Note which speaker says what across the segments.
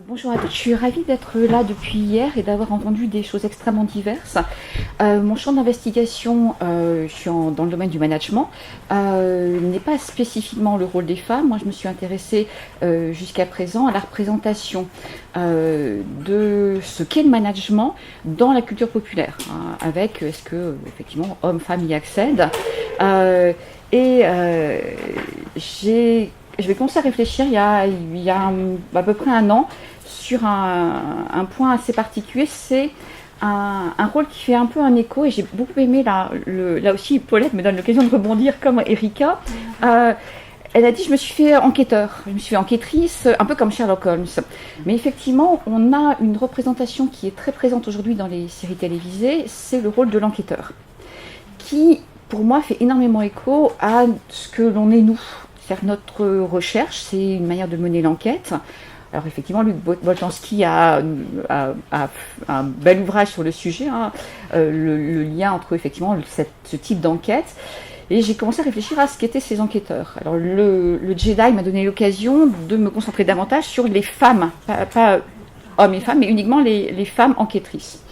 Speaker 1: Bonjour à tous, je suis ravie d'être là depuis hier et d'avoir entendu des choses extrêmement diverses. Mon champ d'investigation, je suis dans le domaine du management, n'est pas spécifiquement le rôle des femmes. Moi, je me suis intéressée jusqu'à présent à la représentation de ce qu'est le management dans la culture populaire, avec est-ce que, effectivement, hommes, femmes y accèdent. Je vais commencer à réfléchir il y a à peu près un an sur un point assez particulier. C'est un rôle qui fait un peu un écho, et j'ai beaucoup aimé, là aussi Paulette me donne l'occasion de rebondir comme Erika. Elle a dit: je me suis fait enquêteur, je me suis fait enquêtrice, un peu comme Sherlock Holmes. Mais effectivement, on a une représentation qui est très présente aujourd'hui dans les séries télévisées, c'est le rôle de l'enquêteur, qui pour moi fait énormément écho à ce que l'on est nous. C'est-à-dire notre recherche, c'est une manière de mener l'enquête. Alors effectivement, Luc Boltanski a un bel ouvrage sur le sujet, le lien entre effectivement ce type d'enquête. Et j'ai commencé à réfléchir à ce qu'étaient ces enquêteurs. Alors le Jedi m'a donné l'occasion de me concentrer davantage sur les femmes, pas hommes et femmes, mais uniquement les femmes enquêtrices.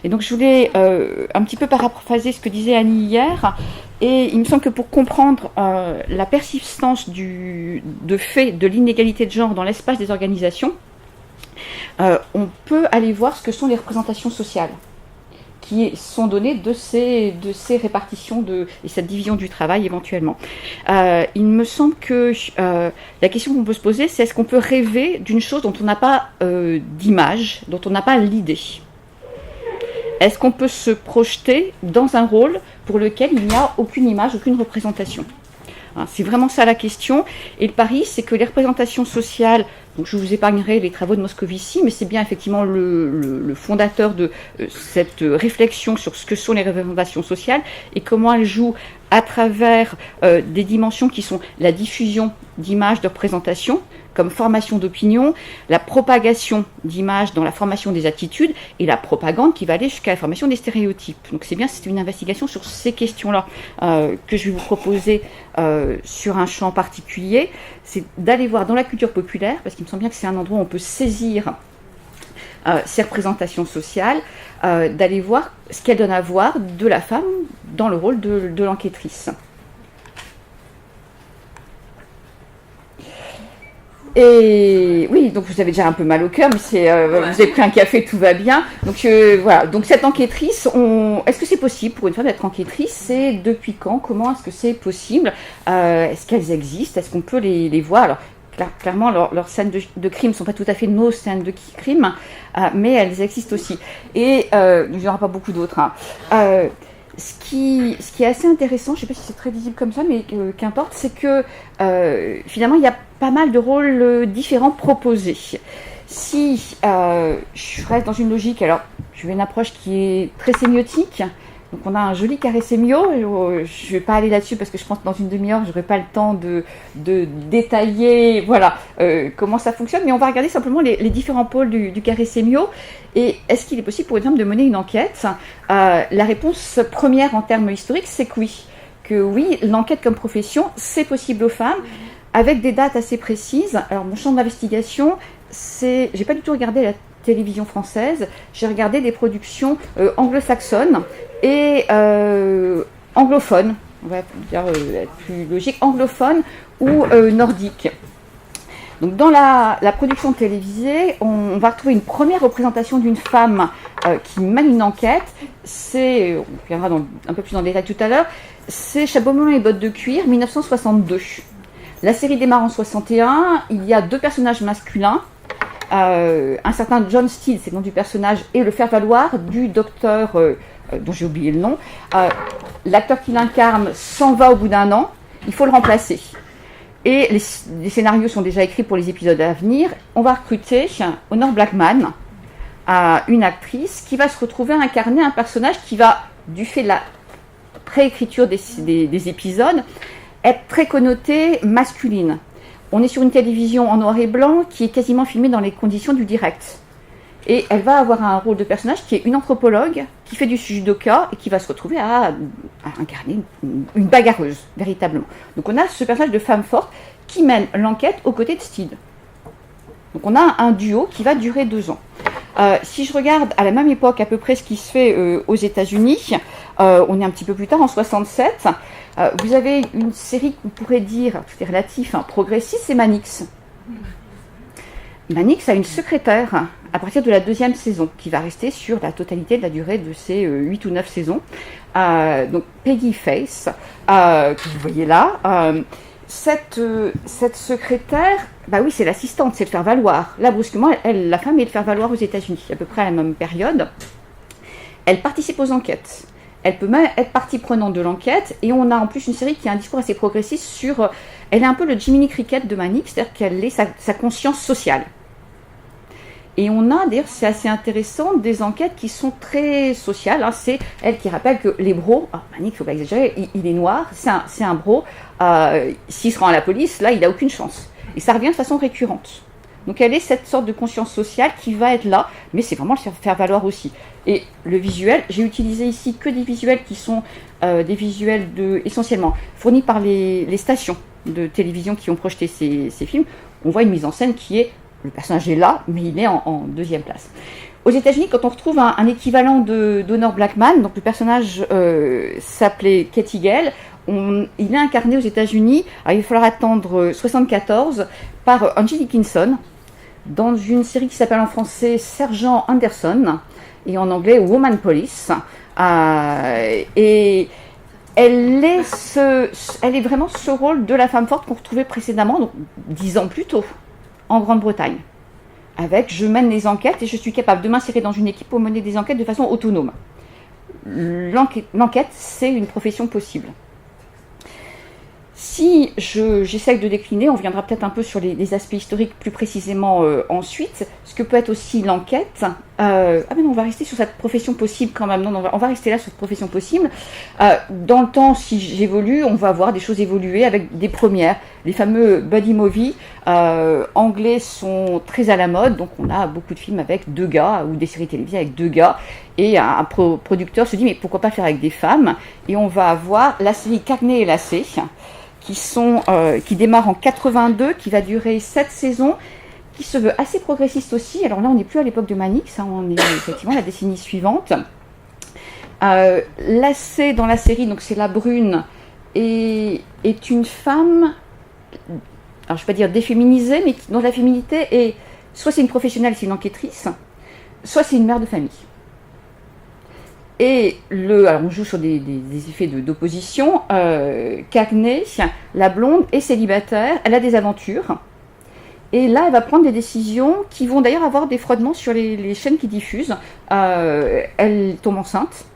Speaker 1: Et donc je voulais un petit peu paraphraser ce que disait Annie hier. Et il me semble que pour comprendre la persistance de fait de l'inégalité de genre dans l'espace des organisations, on peut aller voir ce que sont les représentations sociales qui sont données de ces répartitions et cette division du travail éventuellement. Il me semble que la question qu'on peut se poser, c'est: est-ce qu'on peut rêver d'une chose dont on n'a pas d'image, dont on n'a pas l'idée ? Est-ce qu'on peut se projeter dans un rôle pour lequel il n'y a aucune image, aucune représentation ? C'est vraiment ça la question. Et le pari, c'est que les représentations sociales, donc je vous épargnerai les travaux de Moscovici, mais c'est bien effectivement le fondateur de cette réflexion sur ce que sont les représentations sociales et comment elles jouent à travers des dimensions qui sont la diffusion d'images de représentation, comme formation d'opinion, la propagation d'images dans la formation des attitudes et la propagande qui va aller jusqu'à la formation des stéréotypes. Donc c'est une investigation sur ces questions-là que je vais vous proposer sur un champ particulier. C'est d'aller voir dans la culture populaire, parce qu'il me semble bien que c'est un endroit où on peut saisir ces représentations sociales, d'aller voir ce qu'elle donne à voir de la femme dans le rôle de l'enquêtrice. Et oui, donc vous avez déjà un peu mal au cœur, mais vous avez pris un café, tout va bien. Donc voilà. Donc cette enquêtrice, est-ce que c'est possible pour une femme d'être enquêtrice ? C'est depuis quand ? Comment est-ce que c'est possible ? Est-ce qu'elles existent ? Est-ce qu'on peut les voir ? Alors clairement, leurs scènes de crime ne sont pas tout à fait nos scènes de crime, mais elles existent aussi. Et il n'y en aura pas beaucoup d'autres. Ce qui est assez intéressant, je ne sais pas si c'est très visible comme ça, mais qu'importe, c'est que finalement, il y a pas mal de rôles différents proposés. Si je reste dans une logique, alors je vais une approche qui est très sémiotique. Donc on a un joli carré sémio. Je ne vais pas aller là-dessus parce que je pense que dans une demi-heure, je n'aurai pas le temps de détailler comment ça fonctionne. Mais on va regarder simplement les différents pôles du carré sémio. Et est-ce qu'il est possible pour une femme de mener une enquête ? La réponse première en termes historiques, c'est que oui. Que oui, l'enquête comme profession, c'est possible aux femmes, avec des dates assez précises. Alors mon champ d'investigation, j'ai pas du tout regardé la télévision française, j'ai regardé des productions anglo-saxonnes et anglophones, on va dire être plus logique, anglophones ou nordiques. Donc dans la production télévisée, on va retrouver une première représentation d'une femme qui mène une enquête. On viendra un peu plus dans le détail tout à l'heure. C'est Chapeau-melon et bottes de cuir, 1962. La série démarre en 61. Il y a deux personnages masculins. Un certain John Steele, c'est le nom du personnage, et le faire-valoir du docteur, dont j'ai oublié le nom. L'acteur qui l'incarne s'en va au bout d'un an. Il faut le remplacer. Et les scénarios sont déjà écrits pour les épisodes à venir. On va recruter Honor Blackman, une actrice qui va se retrouver à incarner un personnage qui va, du fait de la préécriture des épisodes, être très connotée masculine. On est sur une télévision en noir et blanc qui est quasiment filmée dans les conditions du direct. Et elle va avoir un rôle de personnage qui est une anthropologue qui fait du judoka et qui va se retrouver à incarner une bagarreuse, véritablement. Donc on a ce personnage de femme forte qui mène l'enquête aux côtés de Steele. Donc on a un duo qui va durer 2 ans. Si je regarde à la même époque à peu près ce qui se fait aux États-Unis, on est un petit peu plus tard, en 67, vous avez une série qu'on pourrait dire, tout est relatif, progressiste, c'est Mannix. Mannix a une secrétaire à partir de la 2e saison, qui va rester sur la totalité de la durée de ces 8 ou 9 saisons. Donc Peggy Face, que vous voyez là. Cette secrétaire, bah oui, c'est l'assistante, c'est le faire-valoir. Là, brusquement, la femme est le faire-valoir aux États-Unis, à peu près à la même période. Elle participe aux enquêtes. Elle peut même être partie prenante de l'enquête. Et on a en plus une série qui a un discours assez progressiste sur... Elle est un peu le Jiminy Cricket de Mannix, c'est-à-dire qu'elle est sa conscience sociale. Et on a, d'ailleurs, c'est assez intéressant, des enquêtes qui sont très sociales. Hein. C'est elle qui rappelle que les bros, Mannix, il ne faut pas exagérer, il est noir, c'est un bro. S'il se rend à la police, là, il n'a aucune chance. Et ça revient de façon récurrente. Donc elle est cette sorte de conscience sociale qui va être là, mais c'est vraiment le faire valoir aussi. Et le visuel, j'ai utilisé ici que des visuels qui sont des visuels essentiellement fournis par les stations de télévision qui ont projeté ces films. On voit une mise en scène qui est... Le personnage est là, mais il est en 2e place. Aux États-Unis, quand on retrouve un équivalent d'Honor Blackman, donc le personnage s'appelait Katie Gale, il est incarné aux États-Unis, il va falloir attendre 74, par Angie Dickinson, dans une série qui s'appelle en français Sergent Anderson, et en anglais Woman Police. Et elle est vraiment ce rôle de la femme forte qu'on retrouvait précédemment, donc 10 ans plus tôt, en Grande-Bretagne. Avec je mène les enquêtes et je suis capable de m'insérer dans une équipe pour mener des enquêtes de façon autonome. L'enquête, c'est une profession possible. Si j'essaye de décliner, on viendra peut-être un peu sur les aspects historiques plus précisément ensuite, ce que peut être aussi l'enquête. Mais non, on va rester sur cette profession possible quand même. Non, on va rester là sur cette profession possible. Dans le temps, si j'évolue, on va voir des choses évoluer avec des premières. Les fameux buddy movies anglais sont très à la mode, donc on a beaucoup de films avec 2 gars, ou des séries télévisées avec 2 gars, et un producteur se dit, mais pourquoi pas faire avec des femmes? Et on va avoir la série Cagney et Lacey, qui démarre en 82, qui va durer 7 saisons, qui se veut assez progressiste aussi. Alors là, on n'est plus à l'époque de Mannix, on est effectivement la décennie suivante. Lacey, dans la série, donc c'est la brune, est une femme, alors je ne vais pas dire déféminisée, mais dont la féminité est, soit c'est une professionnelle, c'est une enquêtrice, soit c'est une mère de famille. Et alors on joue sur des effets d'opposition. Cagney, la blonde, est célibataire, elle a des aventures. Et là, elle va prendre des décisions qui vont d'ailleurs avoir des frottements sur les chaînes qui diffusent. Elle tombe enceinte.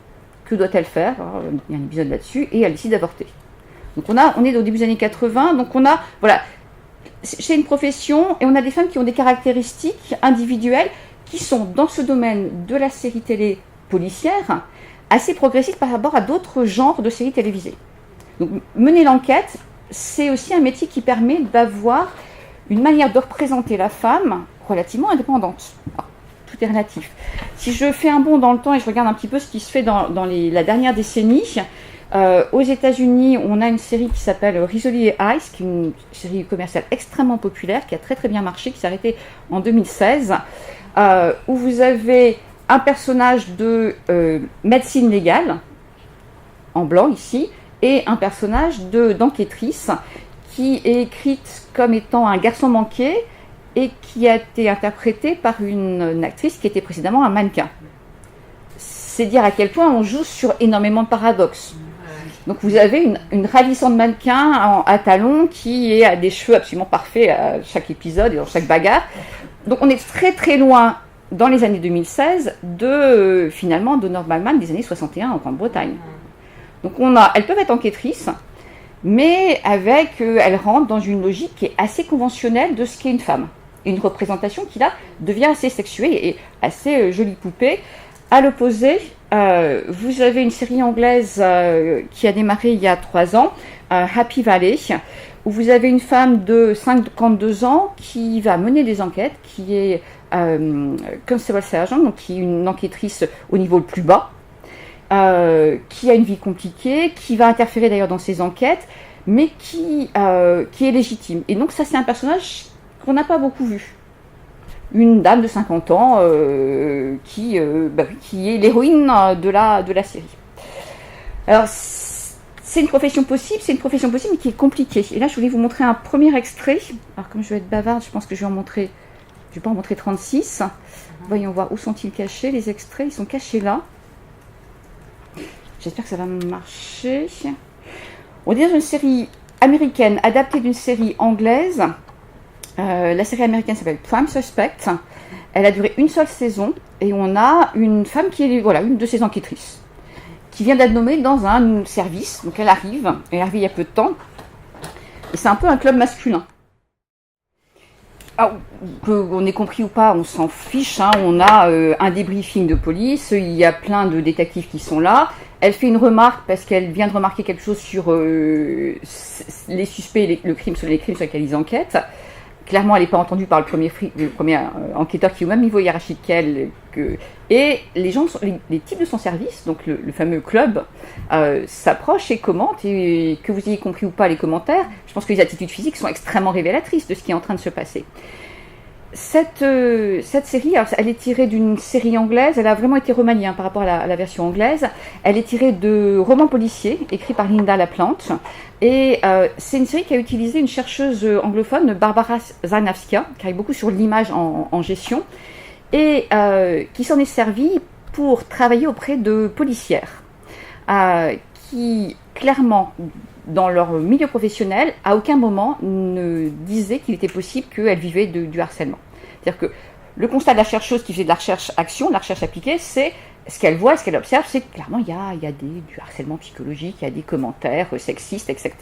Speaker 1: Que doit-elle faire? Alors, il y a un épisode là-dessus. Et elle décide d'avorter. Donc on est au début des années 80. Donc voilà, c'est une profession et on a des femmes qui ont des caractéristiques individuelles qui sont dans ce domaine de la série télé policière, assez progressiste par rapport à d'autres genres de séries télévisées. Donc, mener l'enquête, c'est aussi un métier qui permet d'avoir une manière de représenter la femme relativement indépendante. Alors, tout est relatif. Si je fais un bond dans le temps et je regarde un petit peu ce qui se fait dans la dernière décennie, aux États-Unis, on a une série qui s'appelle Rizzoli et Ice, qui est une série commerciale extrêmement populaire, qui a très très bien marché, qui s'est arrêtée en 2016, où vous avez un personnage de médecine légale, en blanc ici, et un personnage d'enquêtrice qui est écrite comme étant un garçon manqué et qui a été interprété par une actrice qui était précédemment un mannequin. C'est dire à quel point on joue sur énormément de paradoxes. Donc vous avez une ravissante mannequin à talons qui a des cheveux absolument parfaits à chaque épisode et dans chaque bagarre. Donc on est très très loin dans les années 2016, finalement, d'Honor Blackman des années 61 en Grande-Bretagne. Donc elles peuvent être enquêtrices, mais elles rentrent dans une logique qui est assez conventionnelle de ce qu'est une femme. Une représentation qui là devient assez sexuée et assez jolie poupée. À l'opposé, vous avez une série anglaise qui a démarré il y a 3 ans, Happy Valley, où vous avez une femme de 52 ans qui va mener des enquêtes, qui est Constable Sergeant, donc qui est une enquêtrice au niveau le plus bas, qui a une vie compliquée, qui va interférer d'ailleurs dans ses enquêtes, mais qui est légitime. Et donc ça, c'est un personnage qu'on n'a pas beaucoup vu. une dame de 50 ans qui est l'héroïne de la série. Alors, c'est une profession possible, mais qui est compliquée. Et là, je voulais vous montrer un premier extrait. Alors, comme je vais être bavarde, je pense que je vais pas en montrer 36. Voyons voir, où sont-ils cachés, les extraits? Ils sont cachés là. J'espère que ça va marcher. On est dans une série américaine, adaptée d'une série anglaise. La série américaine s'appelle Prime Suspect. Elle a duré une seule saison. Et on a une femme qui est une de ses enquêtrices, qui vient d'être nommée dans un service. Donc elle arrive il y a peu de temps. Et c'est un peu un club masculin. Qu'on ait compris ou pas, on s'en fiche. On a un débriefing de police, il y a plein de détectives qui sont là. Elle fait une remarque parce qu'elle vient de remarquer quelque chose sur les suspects, les crimes sur lesquels ils enquêtent. Clairement, elle n'est pas entendue par le premier enquêteur qui est au même niveau hiérarchique qu'elle. Et les types de son service, donc le fameux club, s'approchent et commentent. Et que vous ayez compris ou pas les commentaires, je pense que les attitudes physiques sont extrêmement révélatrices de ce qui est en train de se passer. Cette série, alors, elle est tirée d'une série anglaise. Elle a vraiment été remaniée par rapport à la version anglaise. Elle est tirée de romans policiers écrits par Linda LaPlante. Et c'est une série qui a utilisé une chercheuse anglophone, Barbara Zanavskia, qui travaille beaucoup sur l'image en gestion, et qui s'en est servie pour travailler auprès de policières qui, clairement, dans leur milieu professionnel, à aucun moment ne disaient qu'il était possible qu'elles vivaient du harcèlement. C'est-à-dire que le constat de la chercheuse qui fait de la recherche-action, de la recherche appliquée, c'est ce qu'elle voit, ce qu'elle observe, c'est que clairement il y a du harcèlement psychologique, il y a des commentaires sexistes, etc.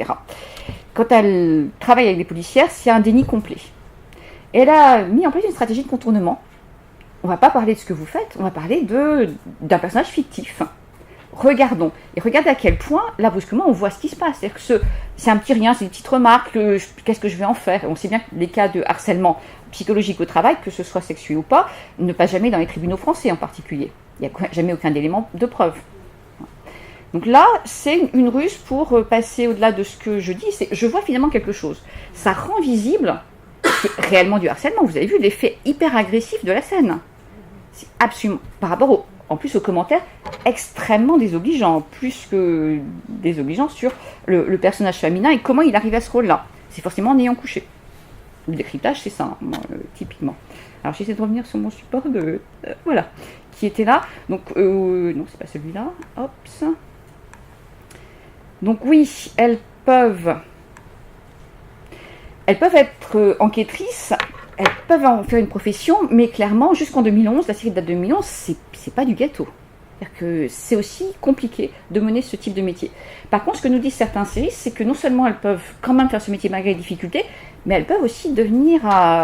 Speaker 1: Quand elle travaille avec les policières, c'est un déni complet. Et elle a mis en place une stratégie de contournement. On ne va pas parler de ce que vous faites, on va parler d'un personnage fictif. Regardons. Et regardez à quel point, là, brusquement, on voit ce qui se passe. C'est-à-dire que c'est un petit rien, c'est des petites remarques, qu'est-ce que je vais en faire? Et on sait bien que les cas de harcèlement psychologique au travail, que ce soit sexuel ou pas, ne passent jamais dans les tribunaux français en particulier. Il n'y a jamais aucun élément de preuve. Donc là, c'est une ruse pour passer au-delà de ce que je dis. Je vois finalement quelque chose. Ça rend visible réellement du harcèlement. Vous avez vu l'effet hyper agressif de la scène. C'est absolument... Par rapport en plus aux commentaires extrêmement désobligeants, plus que désobligeants sur le personnage féminin et comment il arrive à ce rôle-là. C'est forcément en ayant couché. Le décryptage, c'est ça, typiquement. Alors j'essaie de revenir sur mon support qui était là. Donc, non, c'est pas celui-là. Hop. Donc oui, elles peuvent être enquêtrices, elles peuvent en faire une profession, mais clairement, jusqu'en 2011, la série date de 2011, c'est pas du gâteau. C'est-à-dire que c'est aussi compliqué de mener ce type de métier. Par contre, ce que nous disent certains séries, c'est que non seulement elles peuvent quand même faire ce métier malgré les difficultés, mais elles peuvent aussi devenir,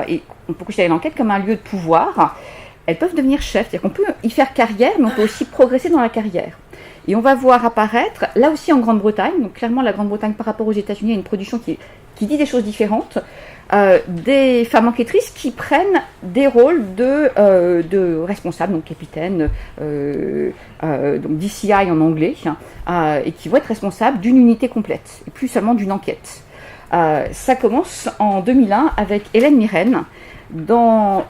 Speaker 1: et on peut considérer l'enquête comme un lieu de pouvoir, elles peuvent devenir chefs. C'est-à-dire qu'on peut y faire carrière, mais on peut aussi progresser dans la carrière. Et on va voir apparaître, là aussi en Grande-Bretagne, donc clairement la Grande-Bretagne par rapport aux États-Unis a une production qui dit des choses différentes, des femmes enquêtrices qui prennent des rôles de responsables, donc capitaine, donc DCI en anglais, et qui vont être responsables d'une unité complète, et plus seulement d'une enquête. Ça commence en 2001 avec Hélène Mirren, la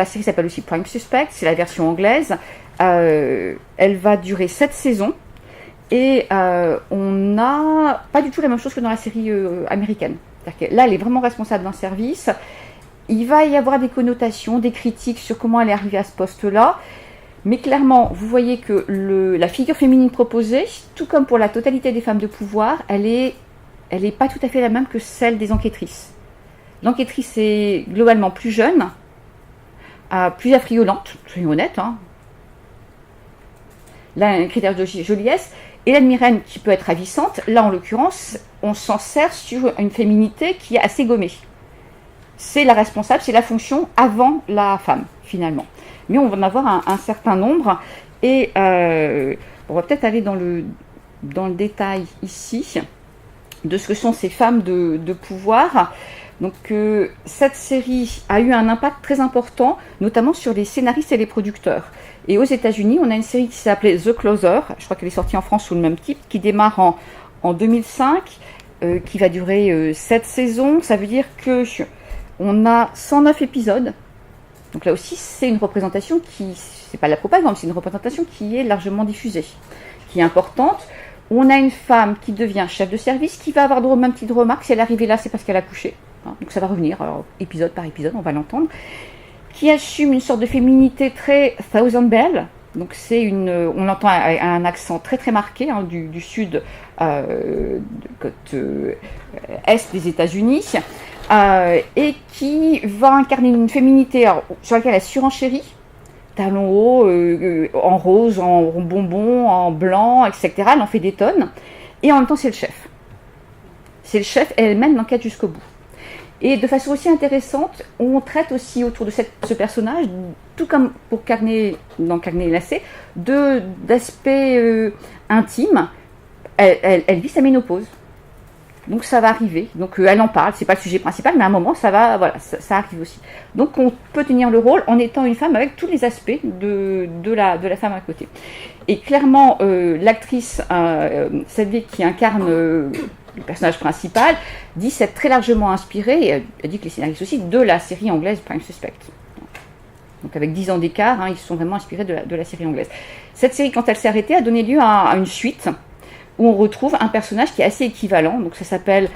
Speaker 1: série s'appelle aussi Prime Suspect, c'est la version anglaise. Elle va durer 7 saisons et on n'a pas du tout la même chose que dans la série américaine. C'est-à-dire que là, elle est vraiment responsable d'un service. Il va y avoir des connotations, des critiques sur comment elle est arrivée à ce poste-là. Mais clairement, vous voyez que la figure féminine proposée, tout comme pour la totalité des femmes de pouvoir, elle est pas tout à fait la même que celle des enquêtrices. L'enquêtrice est globalement plus jeune, plus affriolante, soyons honnêtes, Là, un critère de joliesse. Hélène Mirren, qui peut être ravissante, là, en l'occurrence, on s'en sert sur une féminité qui est assez gommée. C'est la responsable, c'est la fonction avant la femme, finalement. Mais on va en avoir un certain nombre. Et on va peut-être aller dans le détail ici de ce que sont ces femmes de pouvoir. Donc cette série a eu un impact très important, notamment sur les scénaristes et les producteurs. Et aux États-Unis, on a une série qui s'appelait The Closer, je crois qu'elle est sortie en France sous le même titre, qui démarre en 2005, qui va durer 7 saisons. Ça veut dire que On a 109 épisodes. Donc là aussi, c'est une représentation qui, c'est pas de la propagande, c'est une représentation qui est largement diffusée, qui est importante. On a une femme qui devient chef de service, qui va avoir droit aux mêmes petites remarques. Si elle est arrivée là, c'est parce qu'elle a couché. Donc ça va revenir, alors, épisode par épisode, on va l'entendre. Qui assume une sorte de féminité très Thousand Belle. Donc c'est on entend un accent très très marqué du sud de côte est des États-Unis, et qui va incarner une féminité sur laquelle elle surenchérit, talons hauts, en rose, en bonbon, en blanc, etc. Elle en fait des tonnes, et en même temps c'est le chef. C'est le chef, et elle mène l'enquête jusqu'au bout. Et de façon aussi intéressante, on traite aussi autour de ce personnage, tout comme pour dans Carnet et Lacet, d'aspects intimes. Elle vit sa ménopause. Donc ça va arriver. Donc elle en parle, c'est pas le sujet principal, mais à un moment ça arrive aussi. Donc on peut tenir le rôle en étant une femme avec tous les aspects de la femme à côté. Et clairement, l'actrice Sedgwick qui incarne le personnage principal, dit s'être très largement inspirée, et elle dit que les scénaristes aussi, de la série anglaise Prime Suspect. Donc avec 10 ans d'écart, ils se sont vraiment inspirés de la série anglaise. Cette série, quand elle s'est arrêtée, a donné lieu à une suite, où on retrouve un personnage qui est assez équivalent, donc ça s'appelle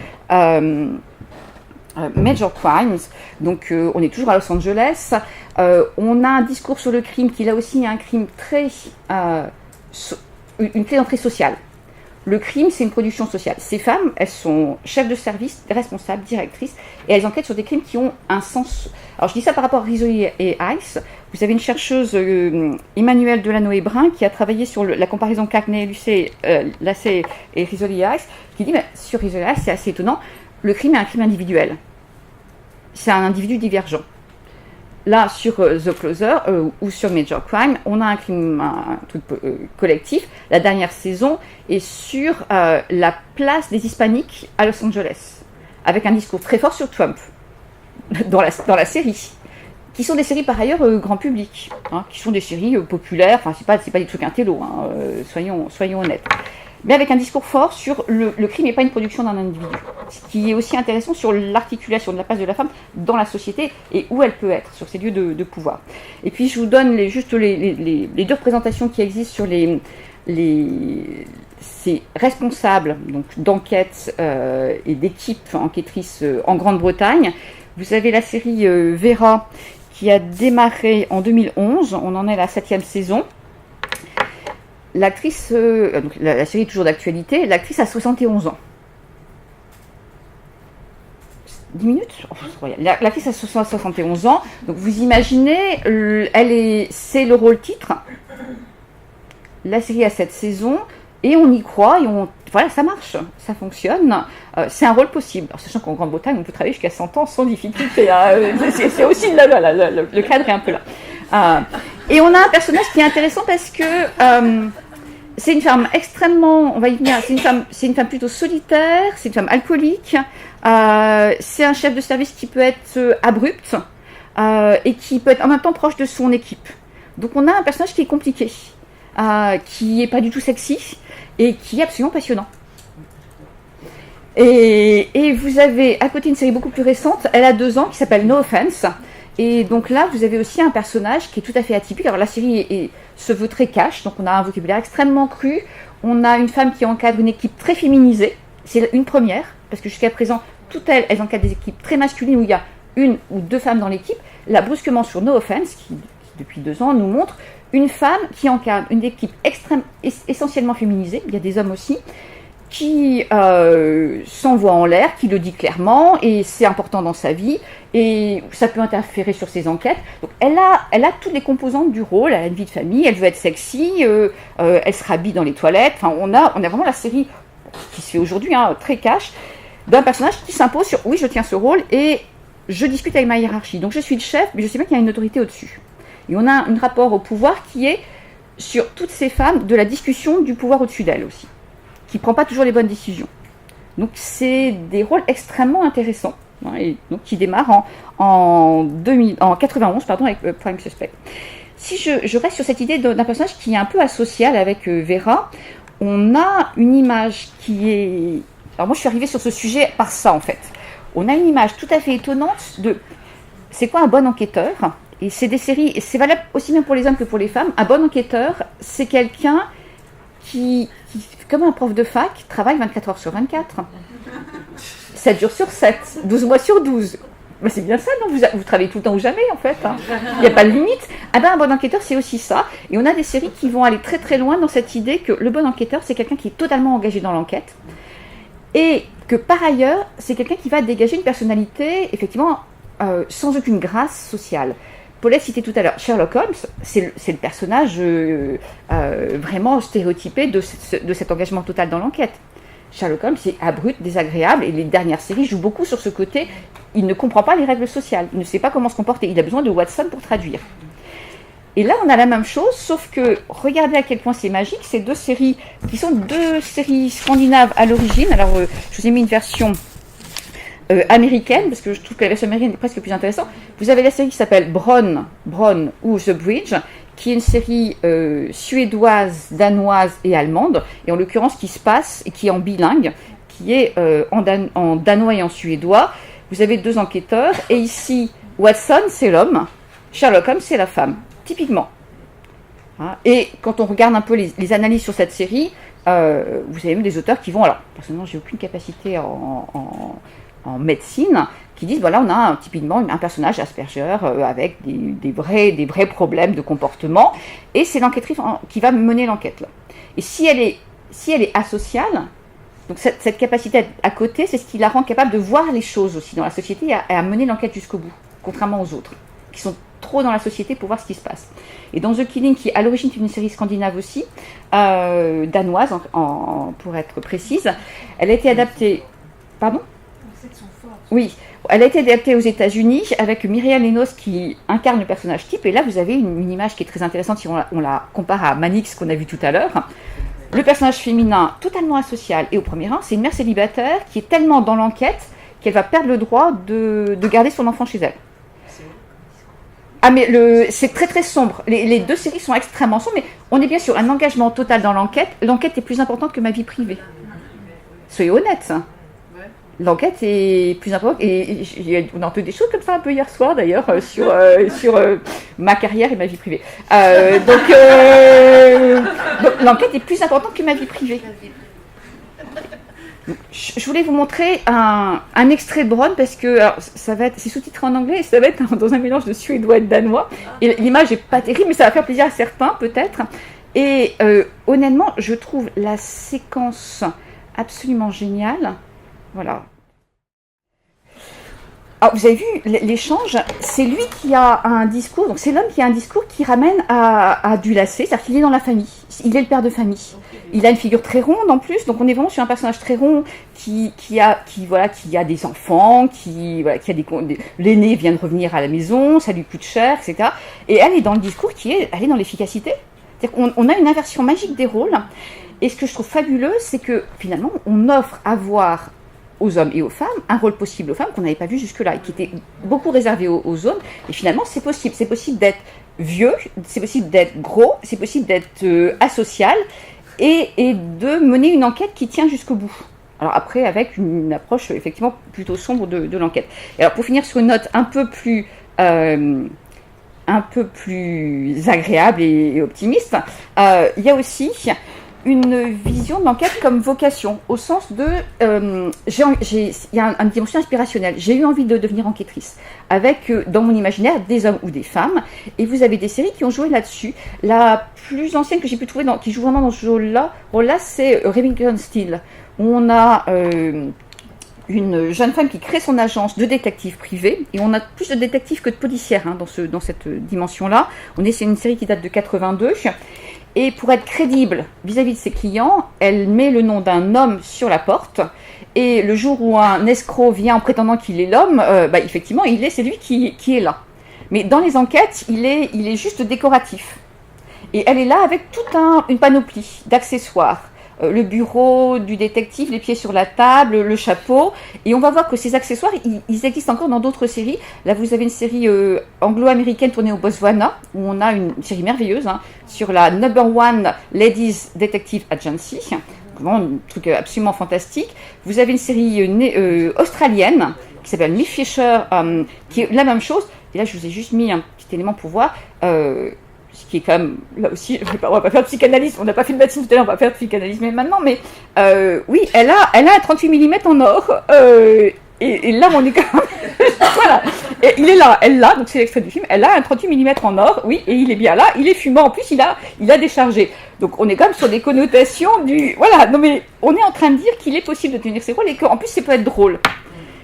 Speaker 1: Major Crimes, donc on est toujours à Los Angeles, on a un discours sur le crime qui là aussi est un crime très... une clé d'entrée sociale. Le crime, c'est une production sociale. Ces femmes, elles sont chefs de service, responsables, directrices, et elles enquêtent sur des crimes qui ont un sens. Alors je dis ça par rapport à Rizzoli et Ice. Vous avez une chercheuse, Emmanuelle Delanoë-Brun, qui a travaillé sur la comparaison Carnet, Lacet et Rizzoli et Ice, qui dit, mais sur Rizzoli et Ice, c'est assez étonnant, le crime est un crime individuel. C'est un individu divergent. Là, sur The Closer ou sur Major Crime, on a un truc collectif. La dernière saison est sur la place des Hispaniques à Los Angeles, avec un discours très fort sur Trump dans la série, qui sont des séries par ailleurs grand public, qui sont des séries populaires. Enfin, c'est pas des trucs intello, soyons honnêtes. Mais avec un discours fort sur le crime n'est pas une production d'un individu. Ce qui est aussi intéressant sur l'articulation de la place de la femme dans la société et où elle peut être, sur ces lieux de pouvoir. Et puis je vous donne juste les deux représentations qui existent sur ces responsables d'enquête et d'équipes enquêtrices en Grande-Bretagne. Vous avez la série Vera qui a démarré en 2011, on en est à la 7e saison. L'actrice, la série est toujours d'actualité, l'actrice a 71 ans. 10 minutes ? L'actrice a 71 ans, donc vous imaginez, c'est le rôle titre. La série a 7 saisons, et on y croit, et voilà, ça marche, ça fonctionne. C'est un rôle possible. Alors, sachant qu'en Grande-Bretagne, on peut travailler jusqu'à 100 ans sans difficulté. C'est aussi le cadre est un peu là. Et on a un personnage qui est intéressant parce que c'est une femme extrêmement, on va y venir, c'est une femme plutôt solitaire, c'est une femme alcoolique, c'est un chef de service qui peut être abrupt et qui peut être en même temps proche de son équipe. Donc on a un personnage qui est compliqué, qui n'est pas du tout sexy et qui est absolument passionnant. Et vous avez à côté une série beaucoup plus récente, elle a 2 ans, qui s'appelle No Offense. Et donc là, vous avez aussi un personnage qui est tout à fait atypique. Alors la série se veut très cash, donc on a un vocabulaire extrêmement cru. On a une femme qui encadre une équipe très féminisée. C'est une première, parce que jusqu'à présent, toutes elles encadrent des équipes très masculines où il y a 1 ou 2 femmes dans l'équipe. Là, brusquement, sur No Offense, qui depuis 2 ans nous montre une femme qui encadre une équipe essentiellement féminisée. Il y a des hommes aussi, qui s'envoie en l'air, qui le dit clairement, et c'est important dans sa vie, et ça peut interférer sur ses enquêtes. Donc elle a toutes les composantes du rôle, elle a une vie de famille, elle veut être sexy, elle se rhabille dans les toilettes. Enfin, on a vraiment la série qui se fait aujourd'hui, très cash, d'un personnage qui s'impose sur oui, je tiens ce rôle, et je discute avec ma hiérarchie. Donc je suis le chef, mais je sais bien qu'il y a une autorité au-dessus. Et on a un rapport au pouvoir qui est, sur toutes ces femmes, de la discussion du pouvoir au-dessus d'elles aussi, qui ne prend pas toujours les bonnes décisions. Donc c'est des rôles extrêmement intéressants, et donc qui démarrent en 91 avec Prime Suspect. Si je reste sur cette idée d'un personnage qui est un peu asocial avec Vera, on a une image qui est... Alors moi je suis arrivée sur ce sujet par ça en fait. on a une image tout à fait étonnante de c'est quoi un bon enquêteur. Et c'est des séries, et c'est valable aussi bien pour les hommes que pour les femmes. Un bon enquêteur, c'est quelqu'un qui, comme un prof de fac, travaille 24 heures sur 24. 7 jours sur 7, 12 mois sur 12. Ben c'est bien ça, non, vous travaillez tout le temps ou jamais, en fait. Hein. Il n'y a pas de limite. Ah ben, un bon enquêteur, c'est aussi ça. Et on a des séries qui vont aller très très loin dans cette idée que le bon enquêteur, c'est quelqu'un qui est totalement engagé dans l'enquête. Et que par ailleurs, c'est quelqu'un qui va dégager une personnalité, effectivement, sans aucune grâce sociale. Paulette citait tout à l'heure Sherlock Holmes, c'est le personnage vraiment stéréotypé de cet engagement total dans l'enquête. Sherlock Holmes, c'est abrupt, désagréable, et les dernières séries jouent beaucoup sur ce côté. Il ne comprend pas les règles sociales, il ne sait pas comment se comporter, il a besoin de Watson pour traduire. Et là, on a la même chose, sauf que, regardez à quel point c'est magique, ces deux séries, qui sont deux séries scandinaves à l'origine. Alors, je vous ai mis une version américaine, parce que je trouve que la version américaine est presque plus intéressante. Vous avez la série qui s'appelle Bron ou The Bridge, qui est une série suédoise, danoise et allemande, et en l'occurrence qui se passe, et qui est en bilingue, qui est en danois et en suédois. Vous avez deux enquêteurs, et ici, Watson, c'est l'homme, Sherlock Holmes, c'est la femme, typiquement. Hein, et quand on regarde un peu les analyses sur cette série, vous avez même des auteurs qui vont, alors, personnellement, j'ai aucune capacité en médecine, qui disent, voilà, on a typiquement un personnage Asperger avec des vrais problèmes de comportement, et c'est l'enquêtrice qui va mener l'enquête là. Et si elle est asociale, donc cette capacité à côté, c'est ce qui la rend capable de voir les choses aussi dans la société et à mener l'enquête jusqu'au bout, contrairement aux autres, qui sont trop dans la société pour voir ce qui se passe. Et dans The Killing, qui à l'origine est une série scandinave aussi, danoise pour être précise, elle a été adaptée... Pardon ? Oui, elle a été adaptée aux États-Unis avec Myriam Lenos qui incarne le personnage type. Et là, vous avez une image qui est très intéressante si on la compare à Manix qu'on a vu tout à l'heure. Le personnage féminin totalement asocial et au premier rang, c'est une mère célibataire qui est tellement dans l'enquête qu'elle va perdre le droit de garder son enfant chez elle. Ah mais c'est très très sombre. Les deux séries sont extrêmement sombres, mais on est bien sûr un engagement total dans l'enquête. L'enquête est plus importante que ma vie privée. Soyez honnêtes. L'enquête est plus importante, et on a entendu des choses comme ça un peu hier soir d'ailleurs sur ma carrière et ma vie privée. Donc l'enquête est plus importante que ma vie privée. Je voulais vous montrer un extrait de Bron parce que c'est sous-titré en anglais et ça va être dans un mélange de suédois et de danois. Et l'image n'est pas terrible, mais ça va faire plaisir à certains peut-être. Et honnêtement, je trouve la séquence absolument géniale. Voilà. Alors, vous avez vu l'échange, c'est lui qui a un discours, donc c'est l'homme qui a un discours qui ramène à du lacet, c'est-à-dire qu'il est dans la famille, il est le père de famille. Il a une figure très ronde en plus, donc on est vraiment sur un personnage très rond qui a des enfants, l'aîné vient de revenir à la maison, ça lui coûte cher, etc. Et elle est dans le discours elle est dans l'efficacité. C'est-à-dire qu'on a une inversion magique des rôles. Et ce que je trouve fabuleux, c'est que finalement, on offre à voir aux hommes et aux femmes un rôle possible aux femmes qu'on n'avait pas vu jusque-là et qui était beaucoup réservé aux hommes. Et finalement, c'est possible. C'est possible d'être vieux, c'est possible d'être gros, c'est possible d'être asocial et de mener une enquête qui tient jusqu'au bout. Alors après, avec une approche effectivement plutôt sombre de l'enquête. Et alors pour finir sur une note un peu plus agréable et optimiste, il y a aussi une vision de l'enquête comme vocation, au sens de... il y a une dimension inspirationnelle. J'ai eu envie de devenir enquêtrice, avec, dans mon imaginaire, des hommes ou des femmes, et vous avez des séries qui ont joué là-dessus. La plus ancienne que j'ai pu trouver, qui joue vraiment dans ce rôle-là, c'est Remington Steele, où on a une jeune femme qui crée son agence de détective privé, et on a plus de détectives que de policières dans cette dimension-là. C'est une série qui date de 82, et pour être crédible vis-à-vis de ses clients, elle met le nom d'un homme sur la porte, et le jour où un escroc vient en prétendant qu'il est l'homme, effectivement, c'est lui qui est là. Mais dans les enquêtes, il est juste décoratif. Et elle est là avec toute une panoplie d'accessoires. Le bureau du détective, les pieds sur la table, le chapeau. Et on va voir que ces accessoires, ils existent encore dans d'autres séries. Là, vous avez une série anglo-américaine tournée au Botswana, où on a une série merveilleuse sur la Number One Ladies Detective Agency. Vraiment un truc absolument fantastique. Vous avez une série australienne qui s'appelle Miss Fisher, qui est la même chose. Et là, je vous ai juste mis un petit élément pour voir. Ce qui est quand même, là aussi, on va pas faire de psychanalyse, on n'a pas fait de médecine tout à l'heure, on va faire de psychanalyse maintenant, mais oui, elle a un 38 mm en or, et là, on est quand même... voilà, et il est là, elle l'a, donc c'est l'extrait du film, elle a un 38 mm en or, oui, et il est bien là, il est fumant, en plus, il a déchargé. Donc on est quand même sur des connotations du... Voilà, non mais on est en train de dire qu'il est possible de tenir ces rôles, et qu'en plus, ça peut être drôle.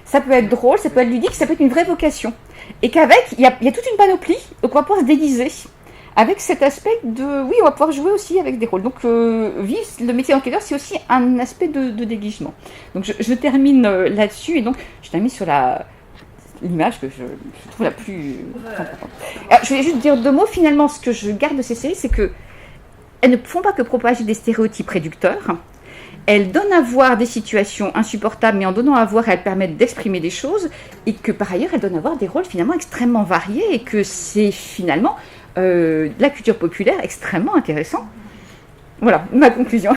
Speaker 1: Ça peut être drôle, ça peut être ludique, ça peut être une vraie vocation. Et qu'avec, il y a toute une panoplie, donc on va pouvoir se déguiser. Avec cet aspect de... Oui, on va pouvoir jouer aussi avec des rôles. Donc, vivre le métier d'enquêteur, c'est aussi un aspect de déguisement. Donc, je termine là-dessus. Et donc, je termine sur l'image que je trouve la plus importante. Alors, je voulais juste dire 2 mots. Finalement, ce que je garde de ces séries, c'est qu'elles ne font pas que propager des stéréotypes réducteurs. Elles donnent à voir des situations insupportables, mais en donnant à voir, elles permettent d'exprimer des choses. Et que, par ailleurs, elles donnent à voir des rôles finalement extrêmement variés. Et que c'est finalement... de la culture populaire extrêmement intéressant. Voilà, ma conclusion.